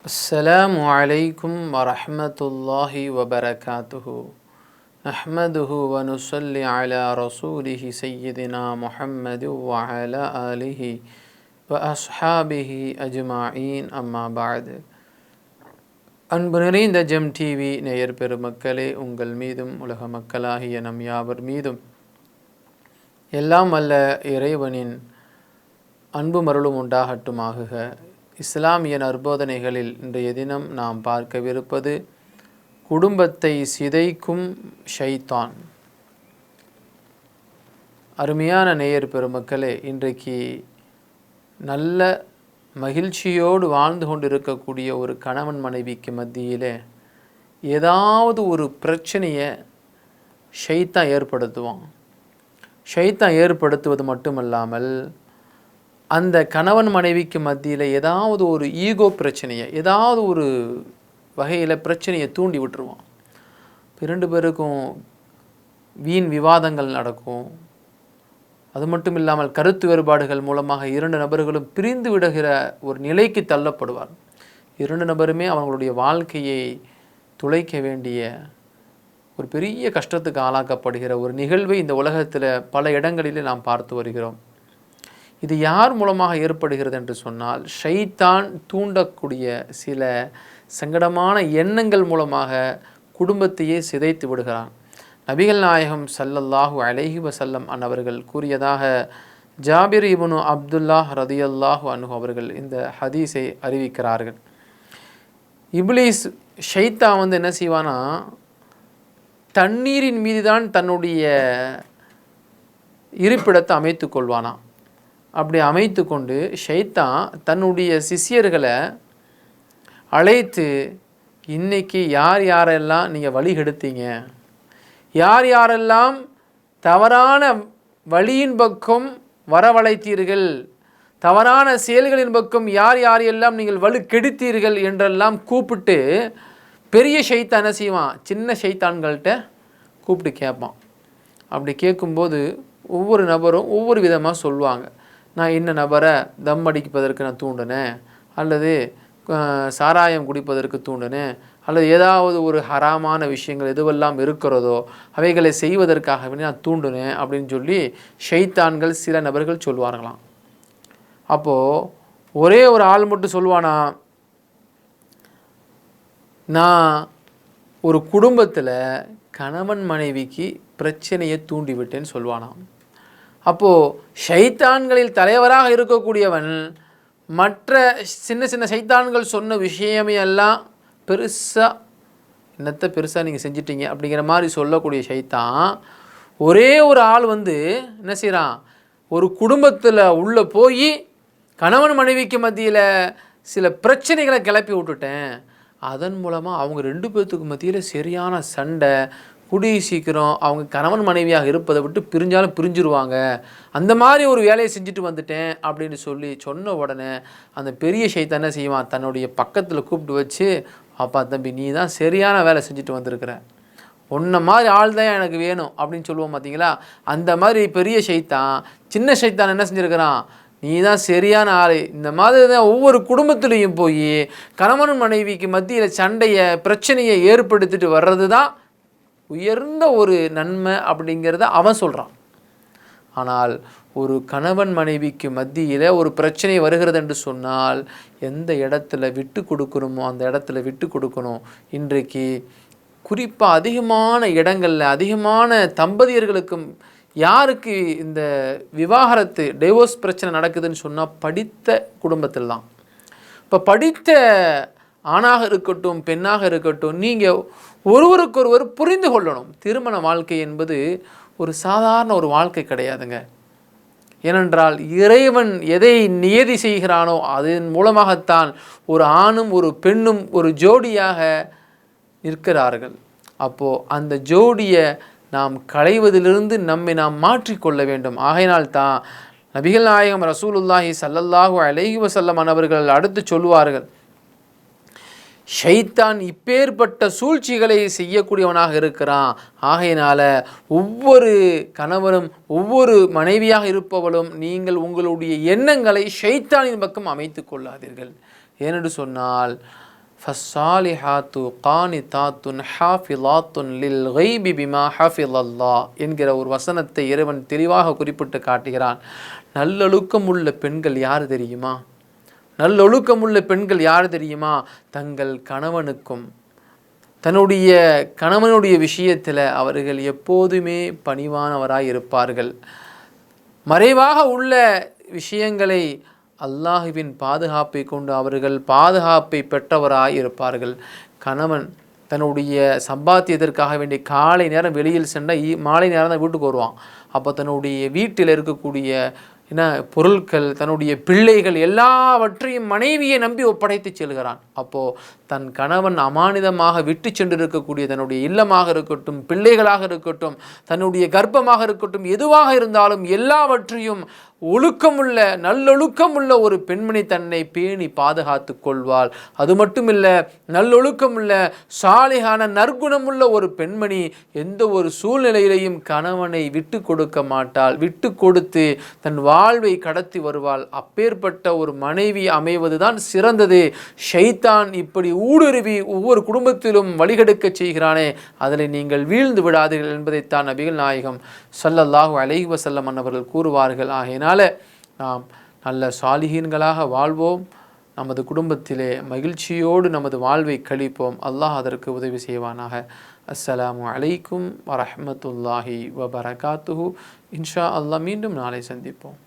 அஸ்ஸலாமு அலைக்கும் வரஹ்மத்துல்லாஹி வபரகாத்துஹு. நஹ்மதுஹு வ நுஸல்லி அலா ரசூலிஹி சய்யிதினா முஹம்மது வ அலா ஆலிஹி வ அஸ்ஹாபிஹி அஜ்மாஈன். அம்மா பஅத். அன்பு நிறைந்த ஜெம் டிவி நேயர் பெருமக்களே, உங்கள் மீதும் உலக மக்களாகிய நம் யாவர் மீதும் எல்லாம் வல்ல இறைவனின் அன்பு மருளும் உண்டாகட்டுமாகுக. இஸ்லாமிய நற்போதனைகளில் இன்றைய தினம் நாம் பார்க்கவிருப்பது குடும்பத்தை சிதைக்கும் ஷைத்தான். அருமையான நேயர் பெருமக்களே, இன்றைக்கு நல்ல மகிழ்ச்சியோடு வாழ்ந்து கொண்டிருக்கக்கூடிய ஒரு கணவன் மனைவிக்கு மத்தியில் ஏதாவது ஒரு பிரச்சனையை ஷைத்தான் ஏற்படுத்துவான். ஷைத்தான் ஏற்படுத்துவது மட்டுமல்லாமல் அந்த கணவன் மனைவிக்கு மத்தியில் ஏதாவது ஒரு ஈகோ பிரச்சனையை, ஏதாவது ஒரு வகையில் பிரச்சனையை தூண்டி விட்டுருவான். இரண்டு பேருக்கும் வீண் விவாதங்கள் நடக்கும். அது மட்டும் இல்லாமல் கருத்து வேறுபாடுகள் மூலமாக இரண்டு நபர்களும் பிரிந்து விடுகிற ஒரு நிலைக்கு தள்ளப்படுவார். இரண்டு நபருமே அவங்களுடைய வாழ்க்கையை துளைக்க வேண்டிய ஒரு பெரிய கஷ்டத்துக்கு ஆளாக்கப்படுகிற ஒரு நிகழ்வை இந்த உலகத்தில் பல இடங்களிலே நாம் பார்த்து வருகிறோம். இது யார் மூலமாக ஏற்படுகிறது என்று சொன்னால், ஷைத்தான் தூண்டக்கூடிய சில சங்கடமான எண்ணங்கள் மூலமாக குடும்பத்தையே சிதைத்து விடுகிறான். நபிகள் நாயகம் ஸல்லல்லாஹு அலைஹி வஸல்லம் அவர்கள் கூறியதாக ஜாபிர் இப்னு அப்துல்லாஹ் ரதியல்லாஹு அன்ஹு அவர்கள் இந்த ஹதீஸை அறிவிக்கிறார்கள். இப்லீஸ் ஷைத்தான் என்ன செய்வானா, தண்ணீரின் மீது தான் தன்னுடைய இருப்பிடத்தை அமைத்து கொள்வானா. அப்படி அமைத்து கொண்டு ஷைத்தான் தன்னுடைய சிஷ்யர்களை அழைத்து, இன்னைக்கு யார் யாரெல்லாம் நீங்கள் வழி கெடுத்தீங்க, யார் யாரெல்லாம் தவறான வழியின் பக்கம் வரவழைத்தீர்கள், தவறான செயல்களின் பக்கம் யார் யாரெல்லாம் நீங்கள் வலு கெடுத்தீர்கள் என்றெல்லாம் கூப்பிட்டு, பெரிய ஷைத்தான் என்ன செய்வான், சின்ன ஷைத்தான்கள்கிட்ட கூப்பிட்டு கேட்பான். அப்படி கேட்கும்போது ஒவ்வொரு நபரும் ஒவ்வொரு விதமாக சொல்லுவாங்க. நான் இன்ன நபரை தம் அடிப்பதற்கு நான் தூண்டினேன், அல்லது சாராயம் குடிப்பதற்கு தூண்டினேன், அல்லது ஏதாவது ஒரு ஹராமான விஷயங்கள் எதுவெல்லாம் இருக்கிறதோ அவைகளை செய்வதற்காகவே நான் தூண்டினேன் அப்படின்னு சொல்லி ஷைத்தான்கள் சில நபர்கள் சொல்வார்களாம். அப்போது ஒரே ஒரு ஆள் மட்டும் சொல்லுவானா, நான் ஒரு குடும்பத்தில் கணவன் மனைவிக்கு பிரச்சனையை தூண்டிவிட்டேன்னு சொல்வானாம். அப்போது ஷைத்தான்களில் தலைவராக இருக்கக்கூடியவன் மற்ற சின்ன சின்ன ஷைத்தான்கள் சொன்ன விஷயமே எல்லாம் பெருசாக நீங்கள் செஞ்சிட்டீங்க அப்படிங்கிற மாதிரி சொல்லக்கூடிய ஷைத்தான் ஒரே ஒரு ஆள் என்ன செய்கிறான், ஒரு குடும்பத்தில் உள்ளே போய் கணவன் மனைவிக்கு மத்தியில் சில பிரச்சனைகளை கிளப்பி விட்டுட்டேன், அதன் மூலமாக அவங்க ரெண்டு பேர்த்துக்கு மத்தியில் சரியான சண்டை, கூடிய சீக்கிரம் அவங்க கணவன் மனைவியாக இருப்பதை விட்டு பிரிஞ்சாலும் பிரிஞ்சிருவாங்க, அந்த மாதிரி ஒரு வேலையை செஞ்சுட்டு வந்துட்டேன் அப்படின்னு சொல்லி சொன்ன உடனே அந்த பெரிய ஷைத்தான் என்ன செய்வான், தன்னுடைய பக்கத்தில் கூப்பிட்டு வச்சு, அப்பா தம்பி நீ தான் சரியான வேலை செஞ்சுட்டு வந்திருக்கிற, உன்ன மாதிரி ஆள் தான் எனக்கு வேணும் அப்படின்னு சொல்லுவோம் பார்த்தீங்களா. அந்த மாதிரி பெரிய ஷைத்தான் சின்ன ஷைத்தான் என்ன செஞ்சுருக்கிறான், நீ தான் சரியான ஆள், இந்த மாதிரி தான் ஒவ்வொரு குடும்பத்துலேயும் போய் கணவன் மனைவிக்கு மத்தியில் சண்டையை பிரச்சனையை ஏற்படுத்திட்டு வர்றது தான் உயர்ந்த ஒரு நன்மை அப்படிங்கிறத அவன் சொல்கிறான். ஆனால் ஒரு கணவன் மனைவிக்கு மத்தியில் ஒரு பிரச்சனை வருகிறது என்று சொன்னால் எந்த இடத்துல விட்டு கொடுக்கணுமோ அந்த இடத்துல விட்டு கொடுக்கணும். இன்றைக்கு குறிப்பாக அதிகமான இடங்களில் அதிகமான தம்பதியர்களுக்கும் யாருக்கு இந்த விவாகரத்து டிவோர்ஸ் பிரச்சனை நடக்குதுன்னு சொன்னால் படித்த குடும்பத்தில் தான். இப்போ படித்த ஆணாக இருக்கட்டும் பெண்ணாக இருக்கட்டும், நீங்கள் ஒருவருக்கொருவர் புரிந்து கொள்ளணும். திருமண வாழ்க்கை என்பது ஒரு சாதாரண ஒரு வாழ்க்கை கிடையாதுங்க. ஏனென்றால் இறைவன் எதை நியதி செய்கிறானோ அதன் மூலமாகத்தான் ஒரு ஆணும் ஒரு பெண்ணும் ஒரு ஜோடியாக நிற்கிறார்கள். அப்போது அந்த ஜோடியை நாம் களைவதிலிருந்து நம்மை நாம் மாற்றிக்கொள்ள வேண்டும். ஆகையினால்தான் நபிகள் நாயகம் ரசூலுல்லாஹி ஸல்லல்லாஹு அலைஹி வஸல்லம் அவர்கள் அடுத்து சொல்லுவார்கள், ஷைத்தான் இப்பேற்பட்ட சூழ்ச்சிகளை செய்யக்கூடியவனாக இருக்கிறான். ஆகையினால ஒவ்வொரு கணவனும் ஒவ்வொரு மனைவியாக இருப்பவளும் நீங்கள் உங்களுடைய எண்ணங்களை ஷைத்தானின் பக்கம் அமைத்து கொள்ளாதீர்கள். ஏனென்று சொன்னால் ஃபஸ்ஸாலிஹாத்து கானிதாத்துன் ஹாஃபிலாத்துன் லில் கைபி பிமா ஹாஃபிலல்லாஹ் என்கிற ஒரு வசனத்தை இறைவன் தெளிவாக குறிப்பிட்டு காட்டுகிறான். நல்லொழுக்கமுள்ள பெண்கள் யார் தெரியுமா? நல்லொழுக்கமுள்ள பெண்கள் யார் தெரியுமா? தங்கள் கணவனுக்கும் தன்னுடைய கணவனுடைய விஷயத்தில் அவர்கள் எப்போதுமே பணிவானவராய் இருப்பார்கள். மறைவாக உள்ள விஷயங்களை அல்லாஹுவின் பாதுகாப்பை கொண்டு அவர்கள் பாதுகாப்பை பெற்றவராய் இருப்பார்கள். கணவன் தன்னுடைய சம்பாத்தியத்திற்காக வேண்டிய காலை நேரம் வெளியில் சென்றால் மாலை நேரம் தான் வீட்டுக்கு வருவான். அப்போ தன்னுடைய வீட்டில் இருக்கக்கூடிய பொருட்கள், தன்னுடைய பிள்ளைகள் எல்லாவற்றையும் மனைவியை நம்பி ஒப்படைத்து செல்கிறான். அப்போது தன் கணவன் அமானிதமாக விட்டு சென்றிருக்கக்கூடிய தன்னுடைய இல்லமாக இருக்கட்டும், பிள்ளைகளாக இருக்கட்டும், தன்னுடைய கர்ப்பமாக இருக்கட்டும், எதுவாக இருந்தாலும் எல்லாவற்றையும் ஒழுக்கமுள்ள நல்லொழுக்கமுள்ள ஒரு பெண்மணி தன்னை பேணி பாதுகாத்து கொள்வாள். அது மட்டுமில்லை, நல்லொழுக்கமுள்ள சாலிகான நற்குணமுள்ள ஒரு பெண்மணி எந்த ஒரு சூழ்நிலையிலையும் கணவனை விட்டு கொடுக்க மாட்டாள். விட்டு கொடுத்து தன் வாழ்வை கடத்தி வருவாள். அப்பேற்பட்ட ஒரு மனைவி அமைவதுதான் சிறந்தது. ஷைத்தான் இப்படி ஊடுருவி ஒவ்வொரு குடும்பத்திலும் வழிகெடுக்க செய்கிறானே, அதில் நீங்கள் வீழ்ந்து விடாதீர்கள் என்பதைத்தான் நபிகள் நாயகம் ஸல்லல்லாஹு அலைஹி வஸல்லம் அவர்கள் கூறுவார்கள். ஆகையினால நாம் நல்ல சாலிஹீன்களாக வாழ்வோம். நமது குடும்பத்திலே மகிழ்ச்சியோடு நமது வாழ்வை கழிப்போம். அல்லாஹ் அதற்கு உதவி செய்வானாக. அஸ்ஸலாமு அலைக்கும் வரஹ்மத்துல்லாஹி வபரகாத்துஹு. இன்ஷா அல்லாஹ் மீண்டும் நாளை சந்திப்போம்.